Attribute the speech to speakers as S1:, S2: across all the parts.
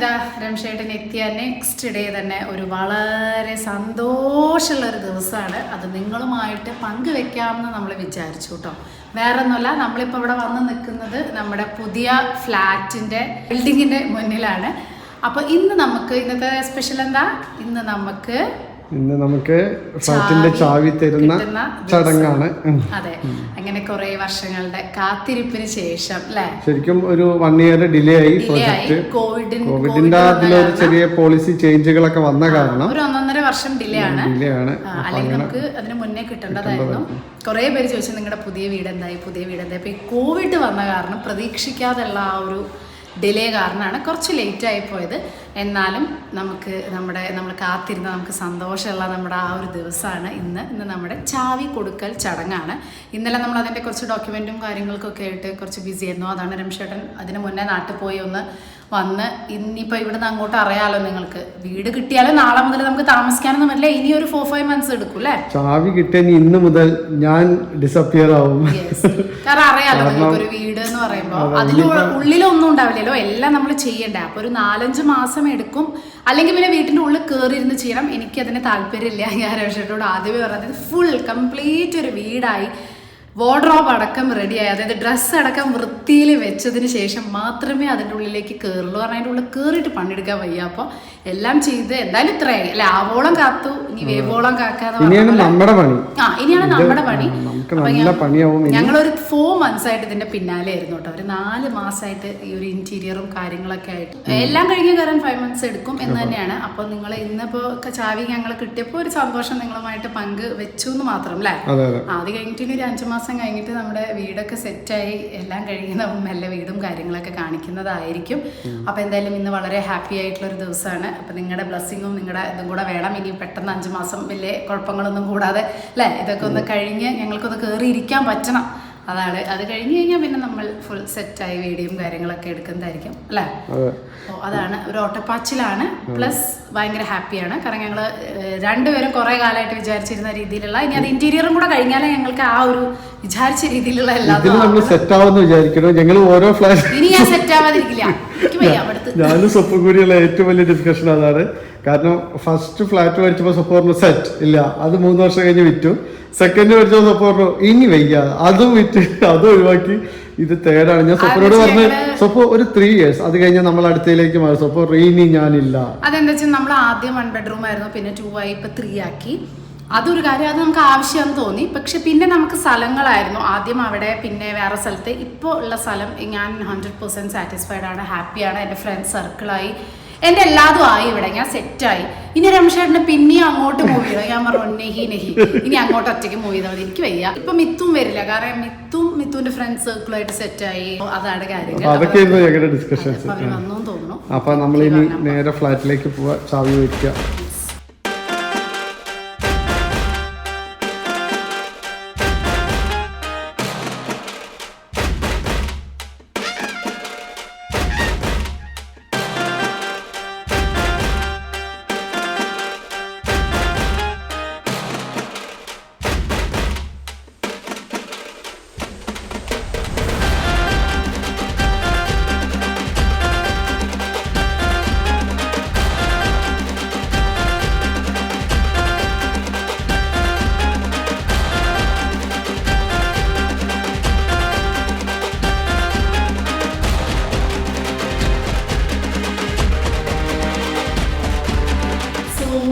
S1: ഇതാ രംഷേട്ടൻ എത്തിയ next day തന്നെ ഒരു വളരെ സന്തോഷമുള്ളൊരു ദിവസമാണ്. അത് നിങ്ങളുമായിട്ട് പങ്കുവെക്കാമെന്ന് നമ്മൾ വിചാരിച്ചു കേട്ടോ. വേറെ ഒന്നുമല്ല, നമ്മളിപ്പോൾ ഇവിടെ വന്ന് നിൽക്കുന്നത് നമ്മുടെ പുതിയ ഫ്ലാറ്റിൻ്റെ ബിൽഡിങ്ങിൻ്റെ മുന്നിലാണ്. അപ്പോൾ ഇന്നത്തെ സ്പെഷ്യൽ എന്താ? ഇന്ന് നമുക്ക് ഫ്ലാറ്റിന്റെ ചാവി തരുന്ന ചടങ്ങാണ്. അതെ, അങ്ങനെ കുറെ വർഷങ്ങളുടെ കാത്തിരിപ്പിന് ശേഷം അല്ലേ, ശരിക്കും ഒരു 1 year ഡിലേ ആയി. കോവിഡിന്റെ അതിലൊരു ചെറിയ പോളിസി ചേഞ്ചുകളൊക്കെ വന്ന കാരണം ഒരു 1.5 വർഷം ഡിലേ ആണ്. അല്ലെങ്കിൽ നമുക്ക് അതിന് മുന്നേ കിട്ടേണ്ടതായിരുന്നു. കുറെ പേര് ചോദിച്ചു നിങ്ങളുടെ പുതിയ വീട് എന്തായി. ഇപ്പൊ ഈ കോവിഡ് വന്ന കാരണം പ്രതീക്ഷിക്കാതെയുള്ള ആ ഒരു ഡിലേ കാരണമാണ് കുറച്ച് ലേറ്റ് ആയി പോയത്. എന്നാലും നമ്മൾ കാത്തിരുന്ന നമുക്ക് സന്തോഷമുള്ള നമ്മുടെ ആ ഒരു ദിവസമാണ് ഇന്ന് നമ്മുടെ ചാവി കൊടുക്കൽ ചടങ്ങാണ്. ഇന്നലെ നമ്മൾ അതിൻ്റെ കുറച്ച് ഡോക്യുമെൻറ്റും കാര്യങ്ങൾക്കൊക്കെ ആയിട്ട് കുറച്ച് ബിസി ആയിരുന്നു. അതാണ് രംഷേട്ടൻ അതിന് മുന്നേ നാട്ടിൽ പോയി ഒന്ന് വന്ന് ഇനിയിപ്പോൾ ഇവിടുന്ന് അങ്ങോട്ട് അറിയാലോ നിങ്ങൾക്ക്. വീട് കിട്ടിയാലും നാളെ മുതൽ നമുക്ക് താമസിക്കാനൊന്നും പറ്റില്ല. ഇനി ഒരു 4-5 months എടുക്കും അല്ലേ. ചാവി കിട്ടിയ ഇന്ന് മുതൽ ഞാൻ ഡിസപ്പിയർ ആവും. കാരണം അറിയാലോ നിങ്ങൾക്ക് ഒരു വീട് എന്ന് പറയുമ്പോൾ അതിന് ഉള്ളിലൊന്നും ഉണ്ടാവില്ലല്ലോ, എല്ലാം നമ്മൾ ചെയ്യണ്ടേ. അപ്പോൾ ഒരു 4-5 മാസം എടുക്കും. അല്ലെങ്കിൽ പിന്നെ വീട്ടിൻ്റെ ഉള്ളിൽ കയറിയിരുന്ന് ചെയ്യണം. എനിക്കതിന് താല്പര്യമില്ല. ഞാൻ രംഷേട്ടനോട് ആദ്യമേ പറഞ്ഞത് ഫുൾ കംപ്ലീറ്റ് ഒരു വീടായി വാർഡ്രോബ് അടക്കം റെഡിയായി, അതായത് ഡ്രസ്സ് അടക്കം വൃത്തിയിൽ വെച്ചതിന് ശേഷം മാത്രമേ അതിൻ്റെ ഉള്ളിലേക്ക് കയറുള്ളൂ. കാരണം അതിൻ്റെ ഉള്ളിൽ കയറിയിട്ട് പണിയെടുക്കാൻ വയ്യ. അപ്പോൾ എല്ലാം ചെയ്ത് എന്തായാലും ഇത്രയായി അല്ലെ. ആവോളം കാത്തു, ഇനി വേവോളം കാക്കാതെ ഇനിയാണ് നമ്മുടെ പണി. ഞങ്ങളൊരു 4 months ആയിട്ട് ഇതിന്റെ പിന്നാലെ ആയിരുന്നു കേട്ടോ. ഒരു 4 മാസമായിട്ട് ഈ ഒരു ഇന്റീരിയറും കാര്യങ്ങളൊക്കെ ആയിട്ട് എല്ലാം കഴിഞ്ഞ് കയറാൻ 5 months എടുക്കും എന്ന് തന്നെയാണ്. അപ്പോൾ നിങ്ങൾ ഇന്നിപ്പോ ചാവി ഞങ്ങൾ കിട്ടിയപ്പോൾ ഒരു സന്തോഷം നിങ്ങളുമായിട്ട് പങ്ക് വെച്ചു എന്ന് മാത്രം അല്ലേ. അത് കഴിഞ്ഞിട്ട് ഇനി ഒരു 5 മാസം കഴിഞ്ഞിട്ട് നമ്മുടെ വീടൊക്കെ സെറ്റായി എല്ലാം കഴിയുന്ന നല്ല വീടും കാര്യങ്ങളൊക്കെ കാണിക്കുന്നതായിരിക്കും. അപ്പൊ എന്തായാലും ഇന്ന് വളരെ ഹാപ്പി ആയിട്ടുള്ള ഒരു ദിവസമാണ്. അപ്പൊ നിങ്ങളുടെ ബ്ലെസ്സിങ്ങും നിങ്ങളുടെ ഇതും കൂടെ വേണം. ഇനി പെട്ടെന്ന് 5 മാസം വലിയ കുഴപ്പങ്ങളൊന്നും കൂടാതെ അല്ലേ ഇതൊക്കെ ഒന്ന് കഴിഞ്ഞ് ഞങ്ങൾക്കൊന്ന് കയറി ഇരിക്കാൻ പറ്റണം. അതാണ്. അത് കഴിഞ്ഞ് കഴിഞ്ഞാൽ പിന്നെ നമ്മൾ ഫുൾ സെറ്റായി വീഡിയോയും കാര്യങ്ങളൊക്കെ എടുക്കുന്നതായിരിക്കും അല്ലേ. അതാണ് ഒരു ഓട്ടപ്പാച്ചിലാണ്. പ്ലസ് ഭയങ്കര ഹാപ്പിയാണ്. കാരണം ഞങ്ങൾ രണ്ടുപേരും കുറെ കാലമായിട്ട് വിചാരിച്ചിരുന്ന രീതിയിലുള്ള, ഇനി അത് ഇന്റീരിയറും കൂടെ കഴിഞ്ഞാലേ ഞങ്ങൾക്ക് ആ ഒരു വിചാരിച്ച രീതിയിലുള്ള എല്ലാവരും സെറ്റ് ആവുമെന്ന് വിചാരിക്കണം. ഞങ്ങൾ ഓരോ ഫ്ലാറ്റ് ഇനി ഞാൻ സെറ്റ് ആവാതിരിക്കില്ല. ഞാനും സ്വപ്നം കൂടിയുള്ള ഏറ്റവും വലിയ ഡിസ്കഷൻ അതാണ്. കാരണം ഫസ്റ്റ് ഫ്ലാറ്റ് മേടിച്ചപ്പോൾ സ്വപ്നം സെറ്റ് ഇല്ല, അത് 3 വർഷം കഴിഞ്ഞ് വിറ്റു. സെക്കൻഡ് മേടിച്ചപ്പോൾ സ്വപ്നം ഇനി വയ്യ, അതും വിറ്റ് അതും ഒഴിവാക്കി. ഇത് തേർഡാണ്. ഞാൻ സ്വപ്നോട് പറഞ്ഞ് സ്വപ്നം ഒരു 3 years അത് കഴിഞ്ഞാൽ നമ്മൾ അടുത്തയിലേക്ക് മാറി. സ്വപ്നം ഇനി ഞാനില്ല. അതെന്താ വെച്ചാൽ നമ്മൾ ആദ്യം 1 bedroom ആയിരുന്നു, പിന്നെ 2 ആയി, ഇപ്പൊ 3 ആക്കി. അതൊരു കാര്യം, അത് നമുക്ക് ആവശ്യമെന്ന് തോന്നി. പക്ഷെ പിന്നെ നമുക്ക് സ്ഥലങ്ങളായിരുന്നു ആദ്യം അവിടെ, പിന്നെ വേറെ സ്ഥലത്ത്. ഇപ്പോൾ ഉള്ള സ്ഥലം ഞാൻ 100% സാറ്റിസ്ഫൈഡ് ആണ്, ഹാപ്പിയാണ്. എൻ്റെ ഫ്രണ്ട്സ് സർക്കിളായി, എൻ്റെ എല്ലാതും ആയി. ഇവിടെ ഞാൻ സെറ്റായി. ഇനി രംഷേട്ടന് പിന്നെയും അങ്ങോട്ട് മൂവ് ചെയ്യണം. ഞാൻ പറഞ്ഞു നെഹി ഇനി അങ്ങോട്ട് ഒറ്റയ്ക്ക് മൂവ് ചെയ്താൽ മതി, എനിക്ക് വയ്യ. ഇപ്പൊ മിത്തും വരില്ല, കാരണം മിത്തുവിന്റെ ഫ്രണ്ട്സ് സർക്കിളായിട്ട് സെറ്റായി. അതാണ് കാര്യങ്ങൾ. വന്നു തോന്നുന്നു. അപ്പൊ നമ്മൾ ഇനി നേരെ ഫ്ലാറ്റിലേക്ക് പോവാ, ചാവി വെക്കുക.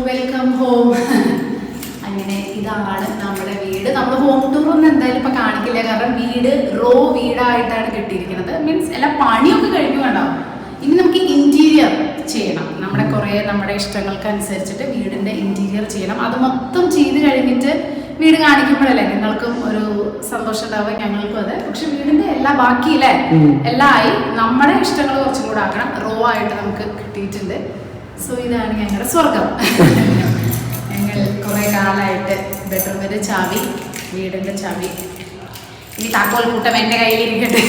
S1: Welcome home. അങ്ങനെ ഇതാണ് നമ്മുടെ വീട്. നമ്മൾ ഹോം ടൂർ ഒന്നും എന്തായാലും ഇപ്പൊ കാണിക്കില്ല, കാരണം വീട് റോ വീടായിട്ടാണ് കിട്ടിയിരിക്കുന്നത്. മീൻസ് എല്ലാ പണിയൊക്കെ കഴിഞ്ഞു വേണ്ടോ. ഇനി നമുക്ക് ഇന്റീരിയർ ചെയ്യണം. നമ്മുടെ ഇഷ്ടങ്ങൾക്കനുസരിച്ചിട്ട് വീടിന്റെ ഇന്റീരിയർ ചെയ്യണം. അത് മൊത്തം ചെയ്ത് കഴിഞ്ഞിട്ട് വീട് കാണിക്കുമ്പോഴല്ലേ നിങ്ങൾക്കും ഒരു സന്തോഷം ഉണ്ടാവുക, ഞങ്ങൾക്കും അതെ. പക്ഷെ വീടിന്റെ ബാക്കിയില്ലേ എല്ലാം ആയി. നമ്മുടെ ഇഷ്ടങ്ങൾ കുറച്ചും കൂടെ ആക്കണം. റോ ആയിട്ട് നമുക്ക് കിട്ടിയിട്ടുണ്ട്. സോ ഇതാണ് ഞങ്ങളുടെ സ്വർഗം. ഞങ്ങൾ കുറെ കാലമായിട്ട് ബെഡ്റൂമിന്റെ ചാവി, വീടിന്റെ ചാവി, ഇനി താക്കോൽ കൂട്ടം എന്റെ കയ്യിലിരിക്കട്ടെ.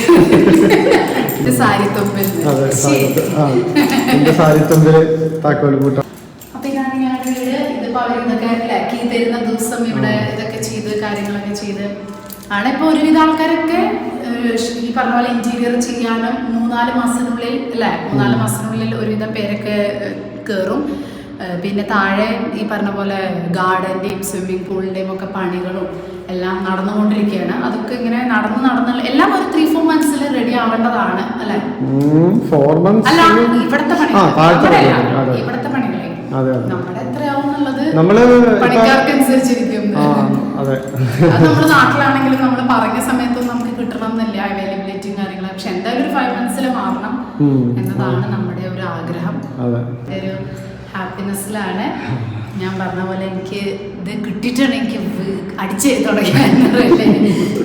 S1: അപ്പൊ ഇതാണ് ഞങ്ങളുടെ വീട്. ഇതിപ്പോ അവർ ഇതൊക്കെ ലക്കി തരുന്ന ദിവസം ഇവിടെ ഇതൊക്കെ ചെയ്ത് കാര്യങ്ങളൊക്കെ ചെയ്ത് ആണ്. ഇപ്പൊ ഒരുവിധ ആൾക്കാരൊക്കെ ഈ പറഞ്ഞ പോലെ ഇന്റീരിയർ ചെയ്യാനും 3-4 മാസത്തിനുള്ളിൽ അല്ലേ 3-4 മാസത്തിനുള്ളിൽ ഒരുവിധം പേരൊക്കെ കയറും. പിന്നെ താഴെ ഈ പറഞ്ഞ പോലെ ഗാർഡൻ്റെയും സ്വിമ്മിംഗ് പൂളിൻ്റെയും ഒക്കെ പണികളും എല്ലാം നടന്നുകൊണ്ടിരിക്കുകയാണ്. അതൊക്കെ ഇങ്ങനെ നടന്ന് എല്ലാം ഒരു 3-4 മന്ത്സിൽ റെഡി ആവേണ്ടതാണ് അല്ലേ?
S2: 4 months
S1: അല്ല ഇവിടുത്തെ പണികളെ നമ്മുടെ എത്രയാവും എന്നുള്ളത് പണിക്കാർക്ക് അനുസരിച്ചിരിക്കും. അത് നമ്മുടെ നാട്ടിലാണെങ്കിലും നമ്മൾ പറഞ്ഞ സമയത്തൊന്നും നമുക്ക് കിട്ടണം എന്നില്ല അവൈലബിലിറ്റിയും കാര്യങ്ങളും. പക്ഷെ എന്തായാലും ഒരു 5 months മാറണം എന്നതാണ് നമ്മുടെ ഒരു ആഗ്രഹം. ഒരു ഹാപ്പിനെസ്സിലാണ്. ഞാൻ പറഞ്ഞ പോലെ എനിക്ക് ഇത് കിട്ടിയിട്ടാണ് എനിക്ക് അടിച്ചേരി തുടങ്ങിയത്.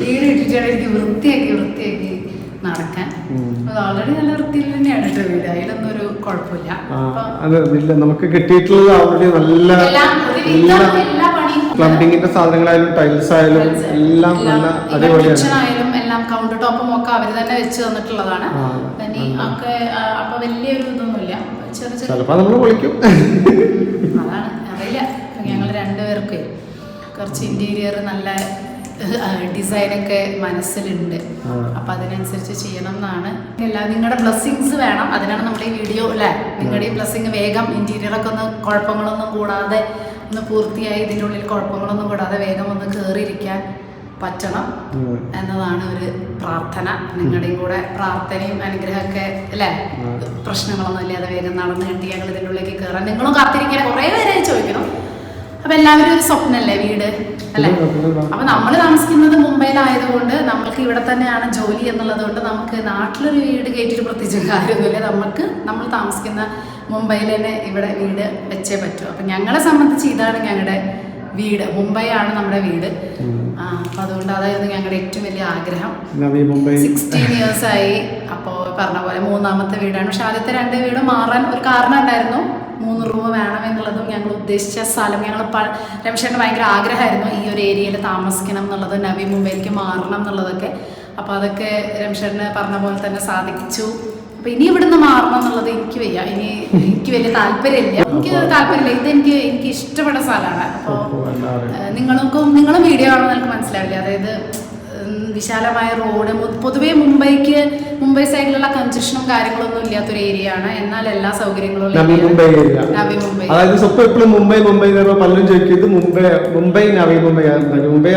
S1: വീട് കിട്ടിയിട്ടാണ് എനിക്ക് വൃത്തിയാക്കി നടക്കാൻ. അത് ഓൾറെഡി നല്ല വൃത്തിയിൽ തന്നെയാണ് കേട്ടോ വീട്. അതിലൊന്നും ഒരു കുഴപ്പമില്ല.
S2: നമുക്ക് കിട്ടിയിട്ടുള്ളത് ഓൾറെഡി നല്ല പ്ലംബിങ്ങിന്റെ സാധനങ്ങളായാലും ടൈൽസ് ആയാലും എല്ലാം നല്ല
S1: അടിപൊളിയായാലും എല്ലാം കൗണ്ടർ ടോപ്പും ഒക്കെ അവര് തന്നെ വെച്ച് തന്നിട്ടുള്ളതാണ്. അപ്പൊ വലിയൊരു ഇതൊന്നുമില്ല. അതാണ് അറിയില്ല. ഞങ്ങൾ രണ്ടുപേർക്ക് കുറച്ച് ഇന്റീരിയർ നല്ല ഡിസൈനൊക്കെ മനസ്സിലുണ്ട്. അപ്പൊ അതിനനുസരിച്ച് ചെയ്യണം എന്നാണ്. നിങ്ങളുടെ ബ്ലെസ്സിങ്സ് വേണം. അതിനാണ് നമ്മുടെ ഈ വീഡിയോ അല്ലേ? നിങ്ങളുടെ ഈ ബ്ലെസ്സിങ് വേഗം ഇന്റീരിയറൊക്കെ ഒന്ന് കുഴപ്പങ്ങളൊന്നും കൂടാതെ ഒന്ന് പൂർത്തിയായി ഇതിൻ്റെ ഉള്ളിൽ കുഴപ്പങ്ങളൊന്നും കൂടാതെ വേഗം ഒന്ന് കയറിയിരിക്കാൻ പറ്റണം എന്നതാണ് ഒരു പ്രാർത്ഥന. നിങ്ങളുടെയും കൂടെ പ്രാർത്ഥനയും അനുഗ്രഹമൊക്കെ അല്ലേ? പ്രശ്നങ്ങളൊന്നും ഇല്ലാതെ വേഗം നടന്നു കിട്ടി ഞങ്ങൾ ഇതിൻ്റെ ഉള്ളിലേക്ക് കയറാൻ. നിങ്ങളും കാത്തിരിക്കാൻ കുറേ പേരായി ചോദിക്കണം. അപ്പൊ എല്ലാവരും ഒരു സ്വപ്നമല്ലേ വീട് അല്ലെ? അപ്പൊ നമ്മൾ താമസിക്കുന്നത് മുംബൈയിലായതുകൊണ്ട് നമ്മൾക്ക് ഇവിടെ തന്നെയാണ് ജോലി എന്നുള്ളത് കൊണ്ട് നമുക്ക് നാട്ടിലൊരു വീട് കയറ്റിയിട്ട് പ്രത്യേകിച്ച് കാര്യമൊന്നുമില്ല. നമ്മൾ താമസിക്കുന്ന മുംബൈയിൽ തന്നെ ഇവിടെ വീട് വെച്ചേ പറ്റൂ. അപ്പൊ ഞങ്ങളെ സംബന്ധിച്ച് ഇതാണ് ഞങ്ങളുടെ വീട്. മുംബൈ ആണ് നമ്മുടെ വീട്. അപ്പൊ അതുകൊണ്ട് അതായിരുന്നു ഞങ്ങളുടെ ഏറ്റവും വലിയ ആഗ്രഹം. 16 years ആയി. അപ്പോൾ പറഞ്ഞ പോലെ 3ാമത്തെ വീടാണ്. പക്ഷെ ആദ്യത്തെ 2 വീട് മാറാൻ ഒരു കാരണം ഉണ്ടായിരുന്നു. 3 റൂം വേണം എന്നുള്ളതും ഞങ്ങൾ ഉദ്ദേശിച്ച സ്ഥലം ഞങ്ങൾ രമേശേട്ടന് ഭയങ്കര ആഗ്രഹമായിരുന്നു ഈ ഒരു ഏരിയയിൽ താമസിക്കണം എന്നുള്ളത്, നവി മുംബൈയിലേക്ക് മാറണം എന്നുള്ളതൊക്കെ. അപ്പോൾ അതൊക്കെ രമേശേട്ടന് പറഞ്ഞ പോലെ തന്നെ സാധിച്ചു. അപ്പോൾ ഇനി ഇവിടുന്ന് മാറണം എന്നുള്ളത് എനിക്ക് വയ്യ. എനിക്ക് വലിയ താല്പര്യമില്ല. എനിക്ക് ഇഷ്ടപ്പെട്ട സ്ഥലമാണ്. അപ്പോൾ നിങ്ങളും വീഡിയോ ആണെന്ന് എനിക്ക് മനസ്സിലാവില്ല. അതായത് വിശാലമായ റോഡ്, പൊതുവേ മുംബൈ സൈഡിലുള്ള കൺജഷനും കാര്യങ്ങളൊന്നും ഇല്ലാത്തൊരു ഏരിയ ആണ്. എന്നാൽ എല്ലാ സൗകര്യങ്ങളും
S2: നവി മുംബൈ അതായത് എപ്പോഴും മുംബൈ പലരും ചോദിക്കും മുംബൈ നവി മുംബൈ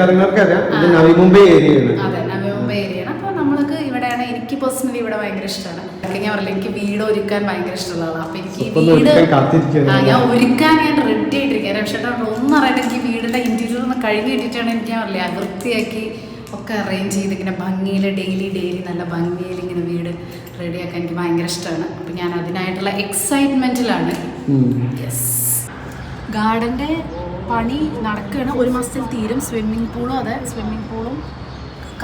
S2: അറിയുന്നവർക്കറിയാം. ഇത് നവി മുംബൈ ഏരിയയാണ്.
S1: അതെ, നവി മുംബൈ ഏരിയയാണ്. അപ്പോൾ നമ്മൾക്ക് ഇവിടെയാണ്. എനിക്ക് പേഴ്സണലി ഇവിടെ ഭയങ്കര ഇഷ്ടമാണ്. ഞാൻ പറഞ്ഞില്ല, എനിക്ക് വീട് ഒരുക്കാൻ ഭയങ്കര ഇഷ്ടമുള്ള ആളാണ്. അപ്പൊ എനിക്ക് ഞാൻ ഒരുക്കാൻ റെഡി ആയിട്ടിരിക്കാൻ. പക്ഷേ ഒന്നും അറിയാണ്ട് എനിക്ക് വീടിന്റെ ഇന്റീരിയർ ഒന്ന് കഴുകി ഇട്ടിട്ടാണ് എനിക്ക് ഞാൻ പറഞ്ഞില്ല വൃത്തിയാക്കി ഒക്കെ അറേഞ്ച് ചെയ്ത് ഇങ്ങനെ ഭംഗിയിൽ ഡെയിലി നല്ല ഭംഗിയിൽ ഇങ്ങനെ വീട് റെഡിയാക്കാൻ എനിക്ക് ഭയങ്കര ഇഷ്ടമാണ്. അപ്പം ഞാൻ അതിനായിട്ടുള്ള എക്സൈറ്റ്മെൻറ്റിലാണ്. യെസ്, ഗാർഡൻ്റെ പണി നടക്കുകയാണ്. 1 മാസത്തിൽ തീരും. സ്വിമ്മിംഗ് പൂളും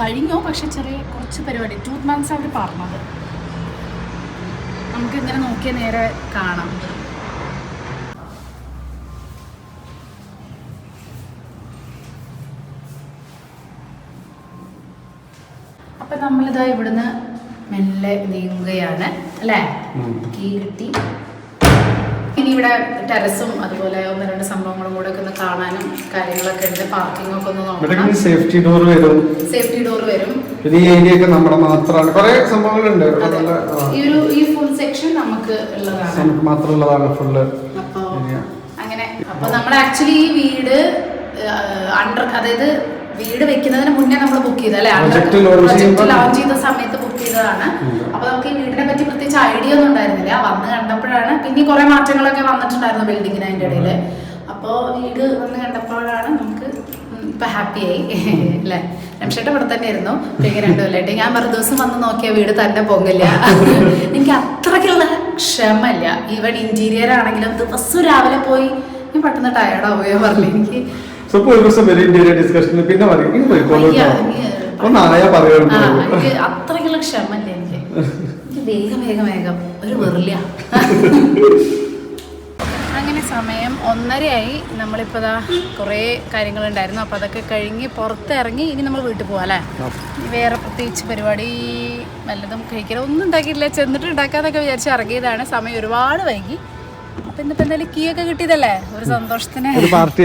S1: കഴിഞ്ഞു. പക്ഷെ കുറച്ച് പരിപാടി 2 months അവർ പറഞ്ഞത്. നമുക്കിങ്ങനെ നോക്കിയാൽ നേരെ കാണാം. അപ്പം നമ്മളിതാ ഇവിടുന്ന് മെല്ലെ നീങ്ങുകയാണ് അല്ലേ? കീ കിട്ടി. ഇനി ഇവിടെ ടെറസും അതുപോലെ 1-2 സംഭവങ്ങളും കൂടെ ഒക്കെ ഒന്ന് കാണാനും കാര്യങ്ങളൊക്കെ ഉണ്ട്. പാർക്കിംഗ് ഒക്കെ ഒന്ന് നോക്കണം.
S2: സേഫ്റ്റി ഡോർ വരും. ഈ ഏരിയ ഒക്കെ നമ്മുടെ മാത്രമാണ്. കുറേ സംഭവങ്ങളുണ്ട്.
S1: ഈ ഫുൾ സെക്ഷൻ നമുക്ക്
S2: മാത്രമുള്ളതാണ് ഫുള്ള്.
S1: അപ്പോൾ അങ്ങനെ അപ്പോൾ നമ്മൾ ആക്ച്വലി ഈ വീട് അതായത് വീട് വെക്കുന്നതിന് മുന്നേ നമ്മൾ ബുക്ക് ചെയ്തല്ലേ? പ്രൊജക്ട് ലോഞ്ച് ചെയ്ത സമയത്ത് ബുക്ക് ചെയ്തതാണ്. അപ്പൊ നമുക്ക് ഈ വീടിനെ പറ്റി പ്രത്യേകിച്ച് ഐഡിയ ഒന്നും ഉണ്ടായിരുന്നില്ല. വന്ന് കണ്ടപ്പോഴാണ്. പിന്നെ കുറെ മാറ്റങ്ങളൊക്കെ വന്നിട്ടുണ്ടായിരുന്നു ബിൽഡിങ്ങിന് അതിൻ്റെ ഇടയിൽ. അപ്പോൾ വീട് വന്ന് കണ്ടപ്പോഴാണ് നമുക്ക് ഇപ്പൊ ഹാപ്പിയായി അല്ലേ? രമേശേട്ടൻ ഇവിടെ തന്നെ ആയിരുന്നു. പിന്നെ 2 കൊല്ലമായിട്ട് ഞാൻ വേറെ ദിവസം വന്ന് നോക്കിയ വീട് തന്നെ പോകില്ല. എനിക്ക് അത്രയ്ക്കുള്ള ക്ഷമല്ല. ഈവൻ ഇന്റീരിയർ ആണെങ്കിലും ദിവസം രാവിലെ പോയി ഞാൻ പെട്ടെന്ന് ടയർഡാവുകയോ പറഞ്ഞു. എനിക്ക്
S2: പിന്നെ
S1: അത്രയ്ക്കുള്ള ക്ഷമല്ല. എനിക്ക് വേഗം ഒരു വെറില്ല. അങ്ങനെ സമയം 1:30 നമ്മളിപ്പോൾ ഇതാ കുറേ കാര്യങ്ങളുണ്ടായിരുന്നു. അപ്പോൾ അതൊക്കെ കഴിഞ്ഞ് പുറത്തിറങ്ങി ഇനി നമ്മൾ വീട്ടിൽ പോകാം അല്ലേ? വേറെ പ്രത്യേകിച്ച് പരിപാടി വല്ലതും കഴിക്കാൻ ഒന്നും ഉണ്ടാക്കിയില്ല. ചെന്നിട്ട് ഉണ്ടാക്കാന്നൊക്കെ വിചാരിച്ച് ഇറങ്ങിയതാണ്. സമയം ഒരുപാട് വൈകി. അപ്പം ഇന്നിപ്പോൾ എന്തായാലും കീ ഒക്കെ കിട്ടിയതല്ലേ? ഒരു സന്തോഷത്തിന് ഒരു പാർട്ടി.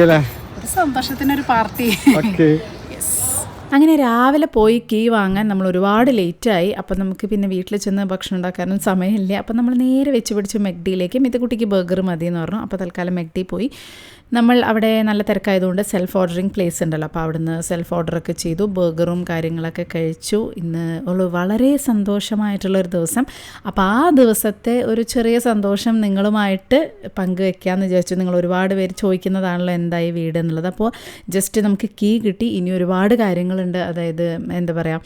S1: അങ്ങനെ രാവിലെ പോയി കീ വാങ്ങാൻ നമ്മൾ ഒരുപാട് ലേറ്റായി. അപ്പോൾ നമുക്ക് പിന്നെ വീട്ടിൽ ചെന്ന് ഭക്ഷണം ഉണ്ടാക്കാനും സമയമില്ല. അപ്പോൾ നമ്മൾ നേരെ വെച്ച് പിടിച്ച് മെക്ഡിയിലേക്ക്. മിത്തുകുട്ടിക്ക് ബർഗർ മതി എന്ന് പറഞ്ഞു. അപ്പോൾ തൽക്കാലം മെക്ഡി പോയി. നമ്മൾ അവിടെ നല്ല തിരക്കായതുകൊണ്ട് സെൽഫ് ഓർഡറിങ് പ്ലേസ് ഉണ്ടല്ലോ, അപ്പോൾ അവിടുന്ന് സെൽഫ് ഓർഡറൊക്കെ ചെയ്തു. ബർഗറും കാര്യങ്ങളൊക്കെ കഴിച്ചു. ഇന്ന് വളരെ സന്തോഷമായിട്ടുള്ളൊരു ദിവസം. അപ്പോൾ ആ ദിവസത്തെ ഒരു ചെറിയ സന്തോഷം നിങ്ങളുമായിട്ട് പങ്കുവെക്കാമെന്ന് വിചാരിച്ചു. നിങ്ങൾ ഒരുപാട് പേര് ചോദിക്കുന്നതാണല്ലോ എന്തായി വീട് എന്നുള്ളത്. അപ്പോൾ ജസ്റ്റ് നമുക്ക് കീ കിട്ടി. ഇനി ഒരുപാട് കാര്യങ്ങളുണ്ട്. അതായത് എന്താ പറയുക,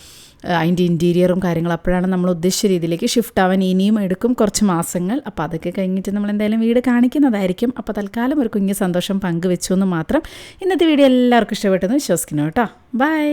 S1: അതിൻ്റെ ഇൻറ്റീരിയറും കാര്യങ്ങളും അപ്പോഴാണ് നമ്മൾ ഉദ്ദേശിച്ച രീതിയിലേക്ക് ഷിഫ്റ്റ് ആവാൻ ഇനിയും എടുക്കും കുറച്ച് മാസങ്ങൾ. അപ്പോൾ അതൊക്കെ കഴിഞ്ഞിട്ട് നമ്മൾ എന്തായാലും വീട് കാണിക്കുന്നതായിരിക്കും. അപ്പോൾ തൽക്കാലം ഒരു കുഞ്ഞു സന്തോഷം പങ്കുവെച്ചു എന്ന് മാത്രം. ഇന്നത്തെ വീഡിയോ എല്ലാവർക്കും ഇഷ്ടപ്പെട്ടെന്ന് വിശ്വസിക്കുന്നു കേട്ടോ. ബൈ.